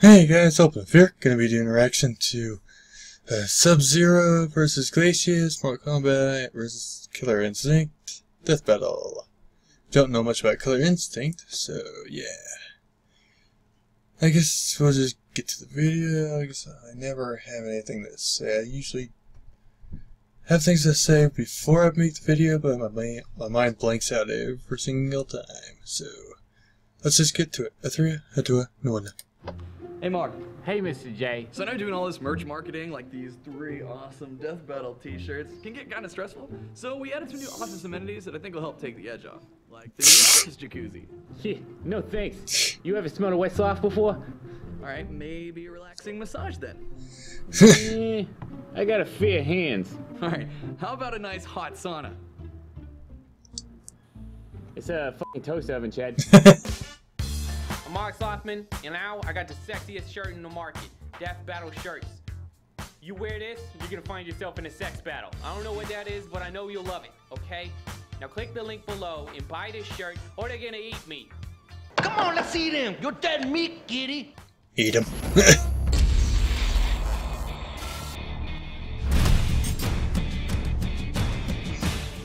Hey guys, Open here. Gonna be doing a reaction to Sub-Zero versus Glacius, Mortal Kombat versus Killer Instinct, Death Battle. Don't know much about Killer Instinct, so yeah. I guess we'll just get to the video. I guess I never have anything to say. I usually have things to say before I make the video, but my mind blanks out every single time. So let's just get to it. A 3, a 2, no one. Hey Mark. Hey Mr. J. So I know doing all this merch marketing, like these 3 awesome Death Battle t-shirts, can get kind of stressful. So we added some new office amenities that I think will help take the edge off. Like the new office jacuzzi. Yeah, no thanks. You ever smelled a wet soft before? Alright, maybe a relaxing massage then. I got a fair hands. Alright, how about a nice hot sauna? It's a fucking toast oven, Chad. I'm Mark Softman, and now I got the sexiest shirt in the market, Death Battle shirts. You wear this, you're gonna find yourself in a sex battle. I don't know what that is, but I know you'll love it, okay? Now click the link below and buy this shirt, or they're gonna eat me. Come on, let's eat him. You're dead meat, kitty. Eat him.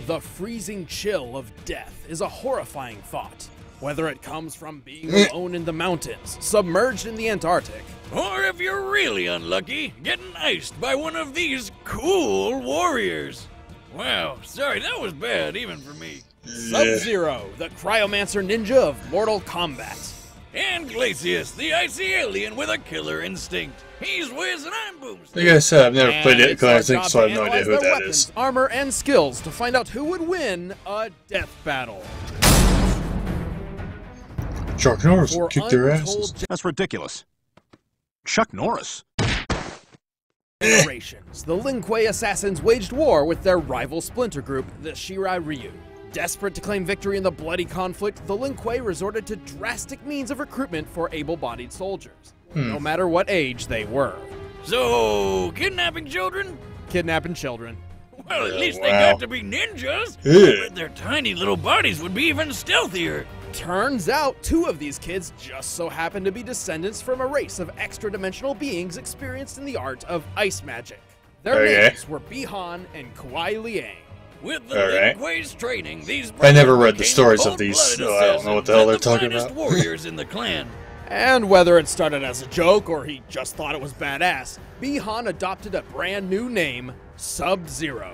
The freezing chill of death is a horrifying thought. Whether it comes from being alone in the mountains, submerged in the Antarctic, or if you're really unlucky, getting iced by one of these cool warriors. Wow, sorry, that was bad even for me. Sub-Zero, the cryomancer ninja of Mortal Kombat. And Glacius, the icy alien with a killer instinct. He's Wiz and I'm Boomstick. Like I said, I've never played it, It's our so I job have to no idea analyze who their that weapons, is. armor, and skills to find out who would win a death battle. Chuck Norris For kicked their untold asses. That's ridiculous. Chuck Norris. generations, the Lin Kuei assassins waged war with their rival splinter group, the Shirai Ryu. Desperate to claim victory in the bloody conflict, the Lin Kuei resorted to drastic means of recruitment for able-bodied soldiers, no matter what age they were. So, kidnapping children? Kidnapping children. Well, at least wow. they got to be ninjas. Yeah. But their tiny little bodies would be even stealthier. Turns out 2 of these kids just so happen to be descendants from a race of extra-dimensional beings experienced in the art of ice magic. Their names were Bihan and Kuai Liang. With the Lin Kuei's training, these I never read the became stories of these, cold-blooded so I don't know what the hell they're assassins talking and the about. finest warriors in the clan. And whether it started as a joke or he just thought it was badass, Bihan adopted a brand new name, Sub-Zero.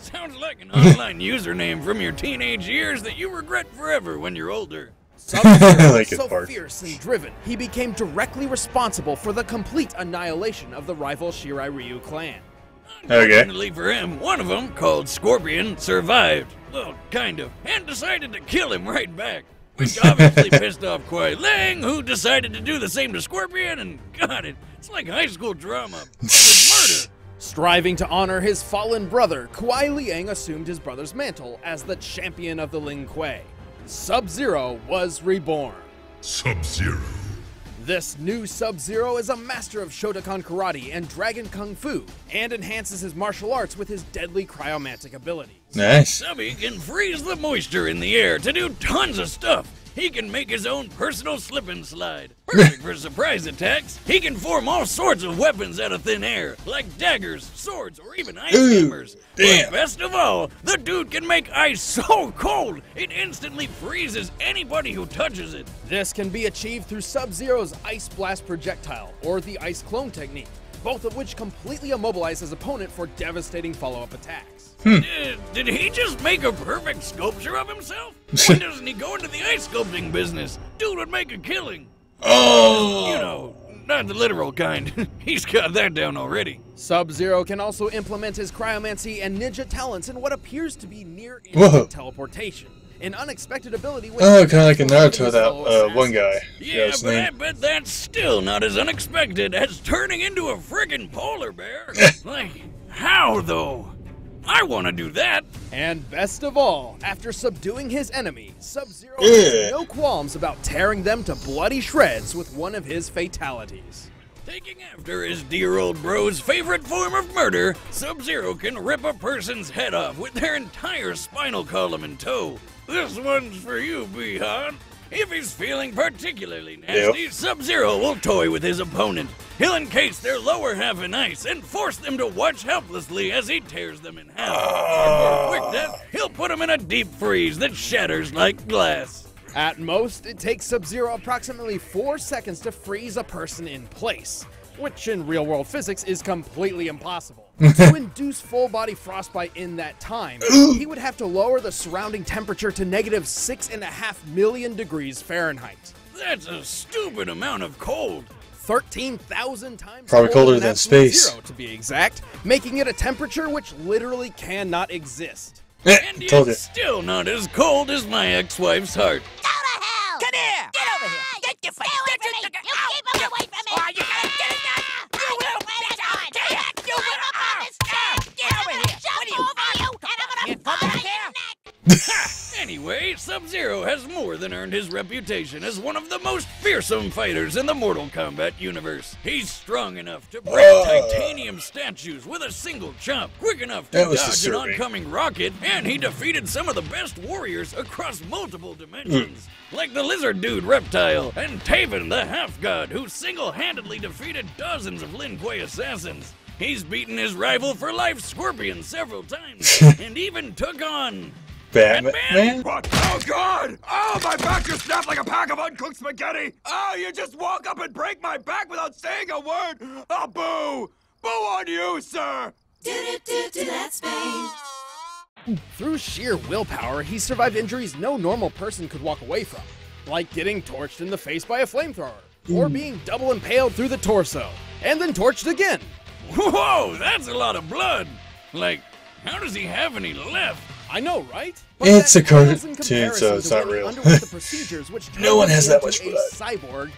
Sounds like an online username from your teenage years that you regret forever when you're older. Sub-Zero Like was it, so Bart. fierce and driven, he became directly responsible for the complete annihilation of the rival Shirai Ryu clan. Unfortunately for him, one of them, called Scorpion, survived. Well, kind of, and decided to kill him right back. Which obviously pissed off Kuai Liang, who decided to do the same to Scorpion, and got it. It's like high school drama, but with murder. Striving to honor his fallen brother, Kuai Liang assumed his brother's mantle as the champion of the Lin Kuei. Sub-Zero was reborn. Sub-Zero. This new Sub-Zero is a master of Shotokan Karate and Dragon Kung Fu, and enhances his martial arts with his deadly cryomantic abilities. Nice. Subby can freeze the moisture in the air to do tons of stuff. He can make his own personal slip and slide. Perfect for surprise attacks. He can form all sorts of weapons out of thin air, like daggers, swords, or even ice hammers. Damn. But best of all, the dude can make ice so cold, it instantly freezes anybody who touches it. This can be achieved through Sub-Zero's Ice Blast projectile, or the Ice Clone technique, both of which completely immobilize his opponent for devastating follow-up attacks. Did he just make a perfect sculpture of himself? Why doesn't he go into the ice sculpting business? Dude would make a killing. Oh! You know, not the literal kind. He's got that down already. Sub-Zero can also implement his cryomancy and ninja talents in what appears to be near-instant teleportation, an unexpected ability which Oh, kind of like in Naruto, that one guy. Yeah, but I bet that's still not as unexpected as turning into a friggin' polar bear. Like, how though? I want to do that. And best of all, after subduing his enemy, Sub-Zero has no qualms about tearing them to bloody shreds with one of his fatalities. Taking after his dear old bro's favorite form of murder, Sub-Zero can rip a person's head off with their entire spinal column in tow. This one's for you, Bihan. If he's feeling particularly nasty, Sub-Zero will toy with his opponent. He'll encase their lower half in ice and force them to watch helplessly as he tears them in half. For a quick death, he'll put them in a deep freeze that shatters like glass. At most, it takes Sub-Zero approximately 4 seconds to freeze a person in place, which in real-world physics is completely impossible. To induce full-body frostbite in that time, he would have to lower the surrounding temperature to negative 6.5 million degrees Fahrenheit. That's a stupid amount of cold. 13,000 times Probably colder than absolute space. zero, to be exact, making it a temperature which literally cannot exist. And yet Told you. still not as cold as my ex-wife's heart. Go to hell! Come here! Get over here! Get your face! Stay away from me! You keep him away from me! Oh, you gotta get it done! You little bitch! You little bitch! Get over here! What are you? And I'm gonna bite your neck! Anyway, Sub-Zero has more than earned his reputation as one of the most fearsome fighters in the Mortal Kombat universe. He's strong enough to break titanium statues with a single chop, quick enough to That was dodge an disturbing. oncoming rocket, and he defeated some of the best warriors across multiple dimensions, like the lizard dude Reptile and Taven the half-god, who single-handedly defeated dozens of Lin Kuei assassins. He's beaten his rival for life Scorpion several times, and even took on Batman? What? Oh, God! Oh, my back just snapped like a pack of uncooked spaghetti! Oh, you just walk up and break my back without saying a word! Oh, boo! Boo on you, sir! Through sheer willpower, he survived injuries no normal person could walk away from, like getting torched in the face by a flamethrower, or being double impaled through the torso, and then torched again. Whoa, that's a lot of blood! Like, how does he have any left? I know, right? It's that a cartoon, pales in comparison so it's to not when he real. underwent the procedures which No one has that turned much him blood. into a cyborg,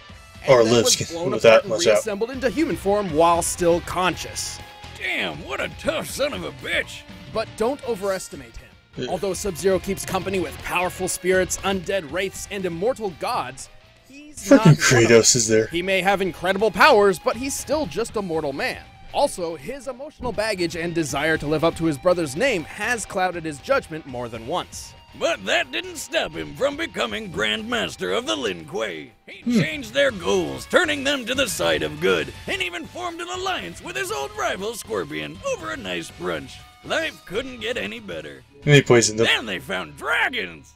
Or and then live was skin blown with apart that and much out. reassembled into human form while still conscious. Damn, what a tough son of a bitch! But don't overestimate him. Although Sub-Zero keeps company with powerful spirits, undead wraiths, and immortal gods, he's not one Freaking of them. Kratos is there. He may have incredible powers, but he's still just a mortal man. Also, his emotional baggage and desire to live up to his brother's name has clouded his judgment more than once. But that didn't stop him from becoming Grand Master of the Lin Kuei. He changed their goals, turning them to the side of good, and even formed an alliance with his old rival Scorpion over a nice brunch. Life couldn't get any better. And he poisoned him. Then they found dragons!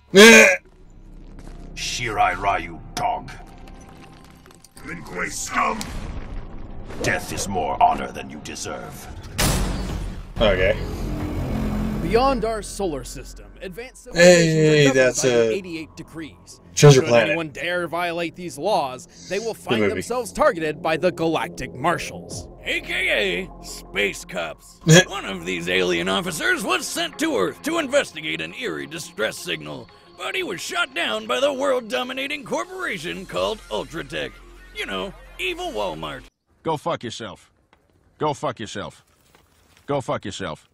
Shirai Ryu, dog. Lin Kuei scum! Death is more honor than you deserve. Okay. Beyond our solar system, advanced Hey, civilizations are that's governed by a 88 decrees. Treasure Should Planet. anyone dare violate these laws, they will find movie. themselves targeted by the Galactic Marshals. AKA Space Cops. One of these alien officers was sent to Earth to investigate an eerie distress signal, but he was shot down by the world-dominating corporation called Ultratech. You know, evil Walmart. Go fuck yourself. Go fuck yourself. Go fuck yourself.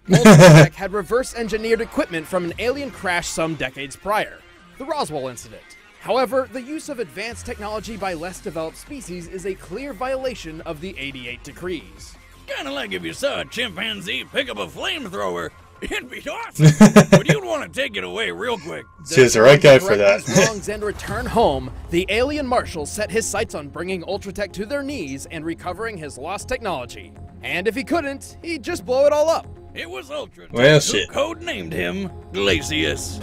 Ultratech had reverse-engineered equipment from an alien crash some decades prior, the Roswell incident. However, the use of advanced technology by less developed species is a clear violation of the 88 decrees. Kinda like if you saw a chimpanzee pick up a flamethrower. It'd be awesome, but you'd want to take it away real quick. See, it's the right guy To for correct that. these wrongs and return home, the alien marshal set his sights on bringing Ultratech to their knees and recovering his lost technology. And if he couldn't, he'd just blow it all up. It was Ultratech Well, who shit. codenamed him Glacius.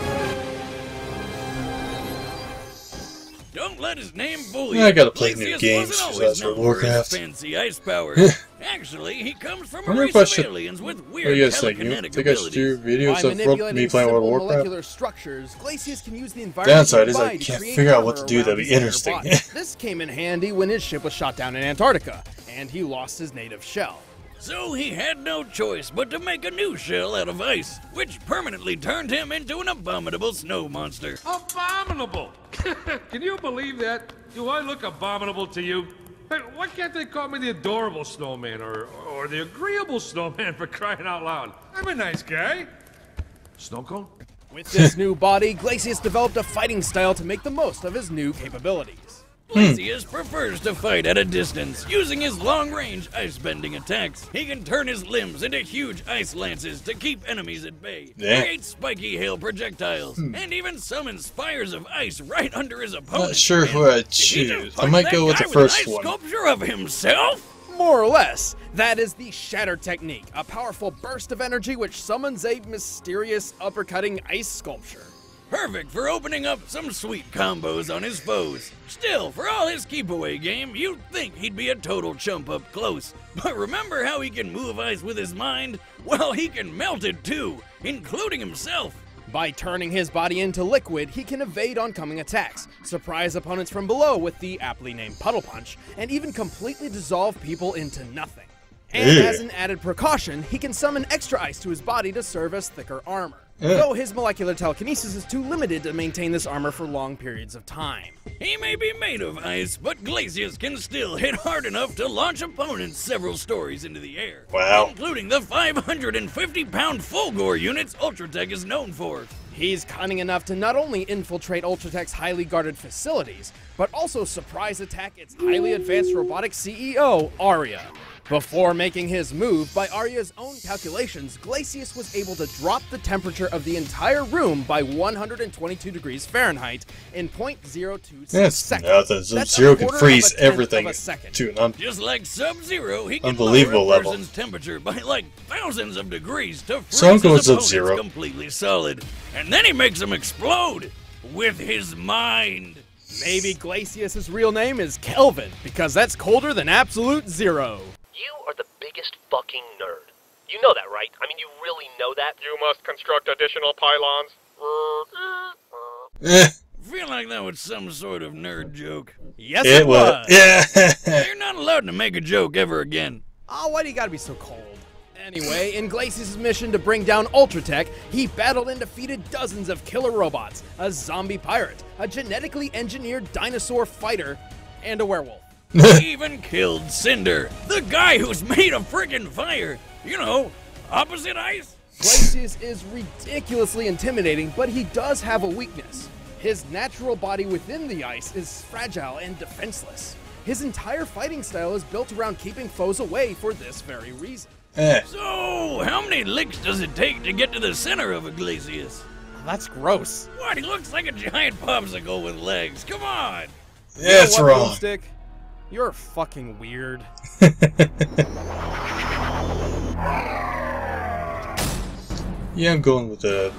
Don't let his name fool you. I gotta play new Glacius games, wasn't so always that's for known for his Warcraft. fancy ice powers. Actually, he comes from a Wonder race if I of should- aliens with What do weird you guys think? You telekinetic think I should do abilities. videos By of me manipulating playing World of simple Warcraft? molecular structures, Glacius can use the environment Downside is I nearby to can't create figure out what to cover do around that'd be his entire interesting. body. This came in handy when his ship was shot down in Antarctica, and he lost his native shell. So he had no choice but to make a new shell out of ice, which permanently turned him into an abominable snow monster. Abominable! Can you believe that? Do I look abominable to you? Hey, why can't they call me the adorable snowman or the agreeable snowman, for crying out loud? I'm a nice guy. Snow cone? With this new body, Glacius developed a fighting style to make the most of his new capabilities. Glacius prefers to fight at a distance, using his long-range ice-bending attacks. He can turn his limbs into huge ice lances to keep enemies at bay, create spiky hail projectiles, and even summon spires of ice right under his opponent. Not sure who I'd choose. I might go with the first one. Sculpture of himself? More or less. That is the Shatter technique, a powerful burst of energy which summons a mysterious uppercutting ice sculpture. Perfect for opening up some sweet combos on his foes. Still, for all his keep-away game, you'd think he'd be a total chump up close. But remember how he can move ice with his mind? Well, he can melt it too, including himself. By turning his body into liquid, he can evade oncoming attacks, surprise opponents from below with the aptly named Puddle Punch, and even completely dissolve people into nothing. And as an added precaution, he can summon extra ice to his body to serve as thicker armor. Though his molecular telekinesis is too limited to maintain this armor for long periods of time. He may be made of ice, but Glacius can still hit hard enough to launch opponents several stories into the air. Wow. Including the 550-pound Fulgore units Ultratech is known for. He's cunning enough to not only infiltrate Ultratech's highly guarded facilities, but also surprise attack its highly advanced robotic CEO, Arya. Before making his move, by Arya's own calculations, Glacius was able to drop the temperature of the entire room by 122 degrees Fahrenheit in 0.026 seconds. The Sub-Zero can freeze everything to an just like Sub-Zero, he can unbelievable lower a level. person's temperature by like thousands of degrees to freeze So I'm going his opponents Sub-Zero. completely solid. And then he makes them explode with his mind. Maybe Glacius's real name is Kelvin, because that's colder than absolute zero. You are the biggest fucking nerd. You know that, right? I mean, you really know that? You must construct additional pylons. Feel like that was some sort of nerd joke. Yes, it was. Yeah. You're not allowed to make a joke ever again. Oh, why do you gotta be so cold? Anyway, in Glacius' mission to bring down Ultratech, he battled and defeated dozens of killer robots, a zombie pirate, a genetically engineered dinosaur fighter, and a werewolf. He even killed Cinder, the guy who's made of friggin' fire. You know, opposite ice. Glacius is ridiculously intimidating, but he does have a weakness. His natural body within the ice is fragile and defenseless. His entire fighting style is built around keeping foes away for this very reason. So, how many licks does it take to get to the center of a Glacius? That's gross. What, he looks like a giant popsicle with legs. Come on. Yeah, it's wrong. Boomstick? You're fucking weird. Yeah, I'm going with the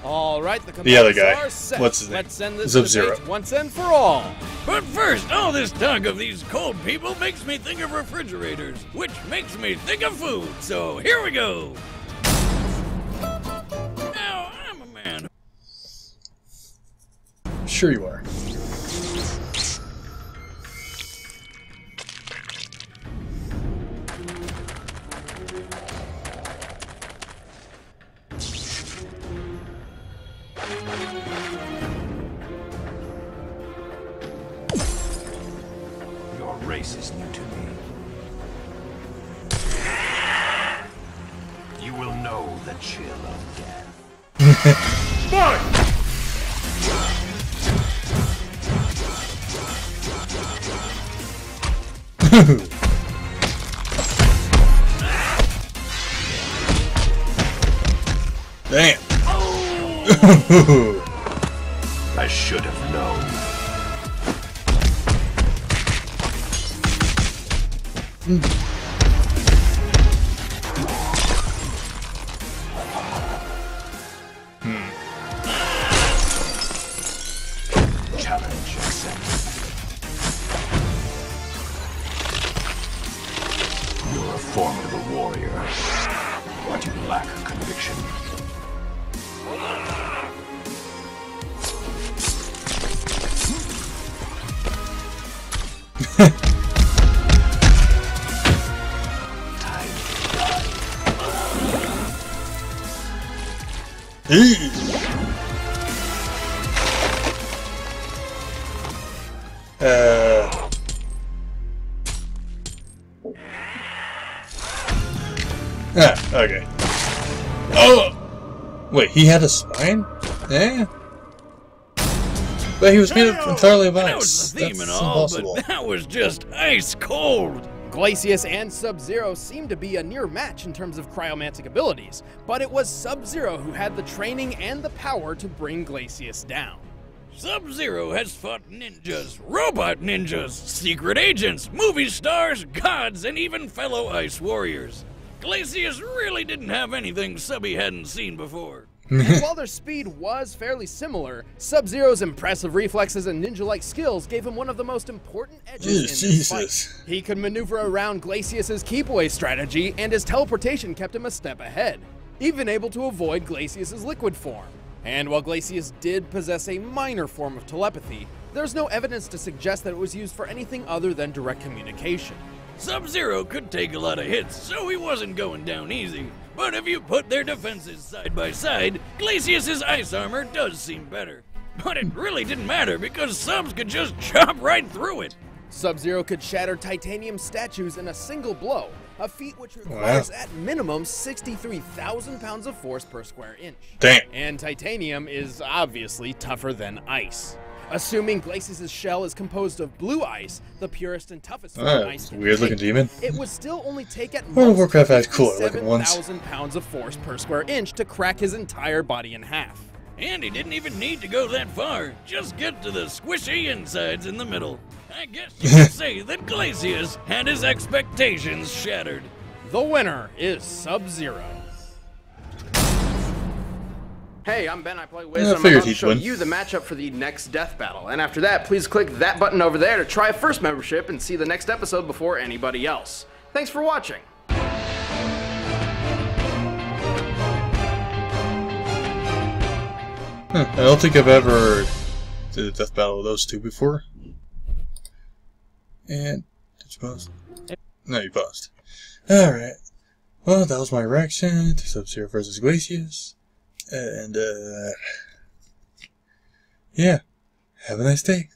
Alright, the other guy. Are set. What's his name? Let's end this Sub-Zero. debate once and for all. But first, all this talk of these cold people makes me think of refrigerators, which makes me think of food. So here we go. Now, I'm a man. Sure you are. Your race is new to me. You will know the chill of death. Fight! Damn. I should have known. Challenge accepted. You're a formidable warrior, but you lack conviction. Okay. Oh! Wait, he had a spine? Yeah. But he was made up entirely of ice. That was the theme That's and all, impossible. but that was just ice cold. Glacius and Sub-Zero seemed to be a near match in terms of cryomantic abilities, but it was Sub-Zero who had the training and the power to bring Glacius down. Sub-Zero has fought ninjas, robot ninjas, secret agents, movie stars, gods, and even fellow ice warriors. Glacius really didn't have anything Subby hadn't seen before. And while their speed was fairly similar, Sub-Zero's impressive reflexes and ninja-like skills gave him one of the most important edges in this fight. He could maneuver around Glacius's keep-away strategy, and his teleportation kept him a step ahead, even able to avoid Glacius's liquid form. And while Glacius did possess a minor form of telepathy, there's no evidence to suggest that it was used for anything other than direct communication. Sub-Zero could take a lot of hits, so he wasn't going down easy. But if you put their defenses side by side, Glacius's ice armor does seem better. But it really didn't matter because Subs could just chop right through it. Sub-Zero could shatter titanium statues in a single blow, a feat which requires at minimum 63,000 pounds of force per square inch. Damn. And titanium is obviously tougher than ice. Assuming Glacius' shell is composed of blue ice, the purest and toughest form of ice can weird looking take, demon. it would still only take at World of most Warcraft has cooler looking ones. 7,000 pounds of force per square inch to crack his entire body in half. And he didn't even need to go that far. Just get to the squishy insides in the middle. I guess you could say that Glacius had his expectations shattered. The winner is Sub-Zero. Hey, I'm Ben, I play Wiz, I and I'm figured about to he'd show win. you the matchup for the next death battle. And after that, please click that button over there to try a first membership and see the next episode before anybody else. Thanks for watching. I don't think I've ever did a death battle with those two before. And did you pause? No, you paused. Alright. Well, that was my reaction to Sub-Zero vs. Glacius. And, yeah. Have a nice day.